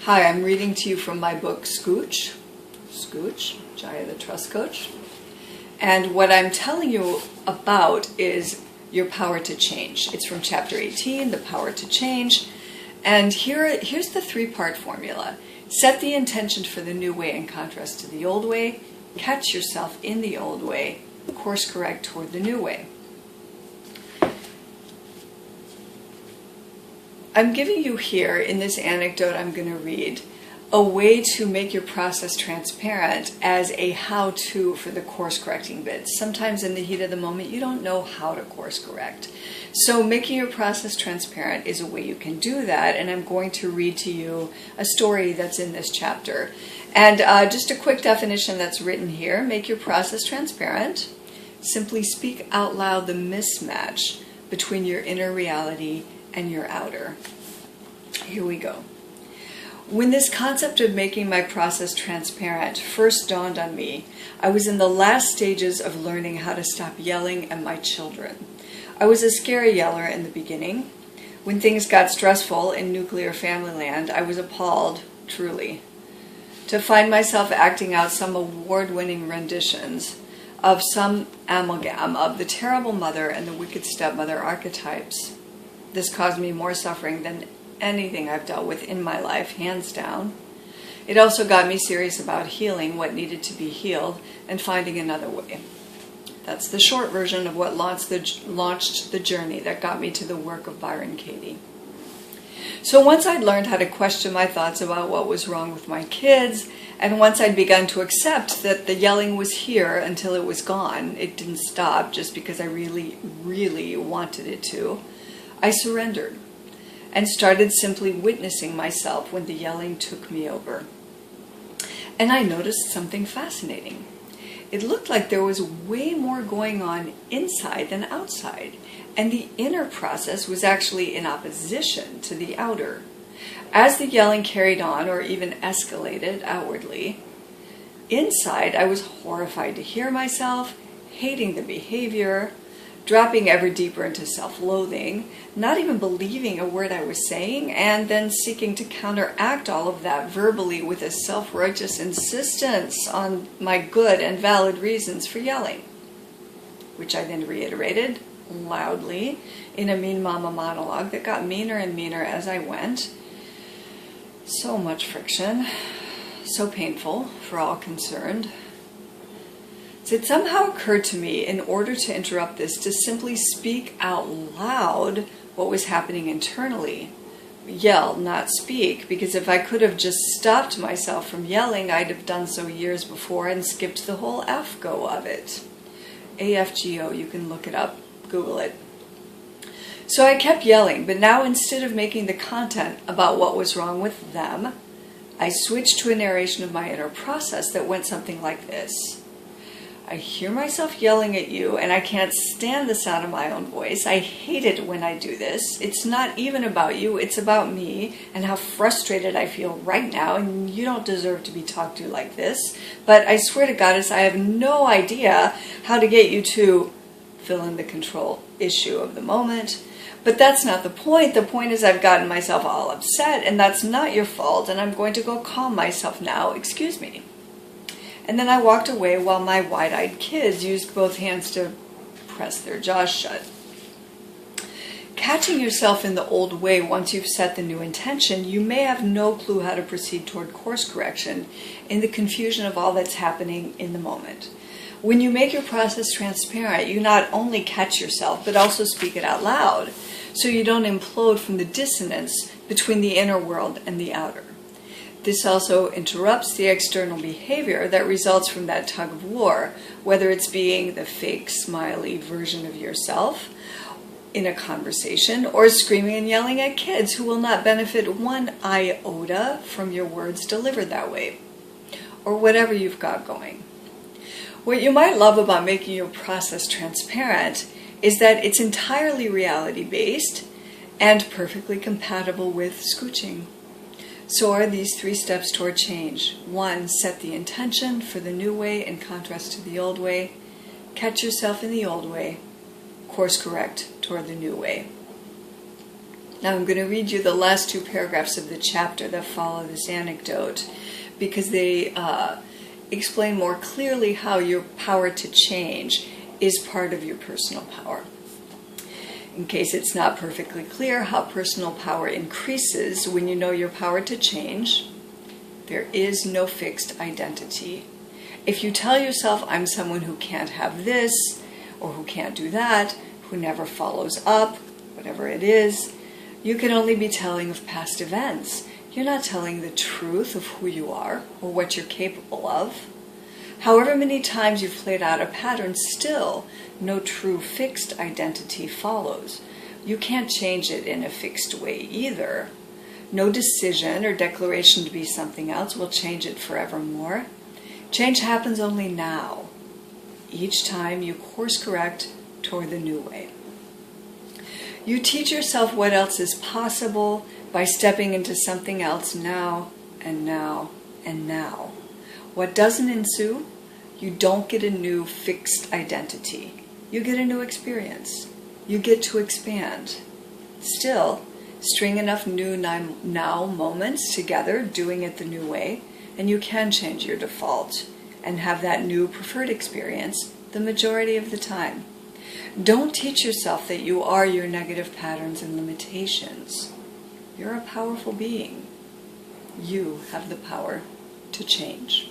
Hi, I'm reading to you from my book Scooch, Jaya the Trust Coach. And what I'm telling you about is your power to change. It's from chapter 18, the power to change. And here's the three-part formula. Set the intention for the new way in contrast to the old way. Catch yourself in the old way. Course correct toward the new way. I'm giving you here, in this anecdote I'm going to read, a way to make your process transparent as a how-to for the course-correcting bits. Sometimes in the heat of the moment, you don't know how to course-correct. So making your process transparent is a way you can do that, and I'm going to read to you a story that's in this chapter. And just a quick definition that's written here. Make your process transparent. Simply speak out loud the mismatch between your inner reality and your outer. Here we go. When this concept of making my process transparent first dawned on me, I was in the last stages of learning how to stop yelling at my children. I was a scary yeller in the beginning. When things got stressful in nuclear family land, I was appalled, truly, to find myself acting out some award-winning renditions of some amalgam of the terrible mother and the wicked stepmother archetypes. This caused me more suffering than anything I've dealt with in my life, hands down. It also got me serious about healing what needed to be healed and finding another way. That's the short version of what launched the journey that got me to the work of Byron Katie. So once I'd learned how to question my thoughts about what was wrong with my kids, and once I'd begun to accept that the yelling was here until it was gone, it didn't stop just because I really, really wanted it to, I surrendered and started simply witnessing myself when the yelling took me over. And I noticed something fascinating. It looked like there was way more going on inside than outside, and the inner process was actually in opposition to the outer. As the yelling carried on or even escalated outwardly, inside I was horrified to hear myself, hating the behavior, dropping ever deeper into self-loathing, not even believing a word I was saying, and then seeking to counteract all of that verbally with a self-righteous insistence on my good and valid reasons for yelling, which I then reiterated loudly in a mean mama monologue that got meaner and meaner as I went. So much friction, so painful for all concerned. So it somehow occurred to me, in order to interrupt this, to simply speak out loud what was happening internally. Yell, not speak, because if I could have just stopped myself from yelling, I'd have done so years before and skipped the whole F-go of it. AFGO, you can look it up, Google it. So I kept yelling, but now instead of making the content about what was wrong with them, I switched to a narration of my inner process that went something like this. I hear myself yelling at you, and I can't stand the sound of my own voice. I hate it when I do this. It's not even about you, it's about me, and how frustrated I feel right now, and you don't deserve to be talked to like this. But I swear to Goddess, I have no idea how to get you to fill in the control issue of the moment. But that's not the point. The point is I've gotten myself all upset, and that's not your fault, and I'm going to go calm myself now. Excuse me. And then I walked away while my wide-eyed kids used both hands to press their jaws shut. Catching yourself in the old way once you've set the new intention, you may have no clue how to proceed toward course correction in the confusion of all that's happening in the moment. When you make your process transparent, you not only catch yourself, but also speak it out loud, so you don't implode from the dissonance between the inner world and the outer. This also interrupts the external behavior that results from that tug of war, whether it's being the fake, smiley version of yourself in a conversation or screaming and yelling at kids who will not benefit one iota from your words delivered that way, or whatever you've got going. What you might love about making your process transparent is that it's entirely reality-based and perfectly compatible with scooching. So are these 3 steps toward change. 1, set the intention for the new way in contrast to the old way. Catch yourself in the old way. Course correct toward the new way. Now I'm going to read you the last two paragraphs of the chapter that follow this anecdote because they explain more clearly how your power to change is part of your personal power. In case it's not perfectly clear how personal power increases when you know your power to change, there is no fixed identity. If you tell yourself, I'm someone who can't have this, or who can't do that, who never follows up, whatever it is, you can only be telling of past events. You're not telling the truth of who you are or what you're capable of. However many times you've played out a pattern, still no true fixed identity follows. You can't change it in a fixed way either. No decision or declaration to be something else will change it forevermore. Change happens only now, each time you course correct toward the new way. You teach yourself what else is possible by stepping into something else now and now and now. What doesn't ensue? You don't get a new fixed identity. You get a new experience. You get to expand. Still, string enough new now moments together, doing it the new way, and you can change your default and have that new preferred experience the majority of the time. Don't teach yourself that you are your negative patterns and limitations. You're a powerful being. You have the power to change.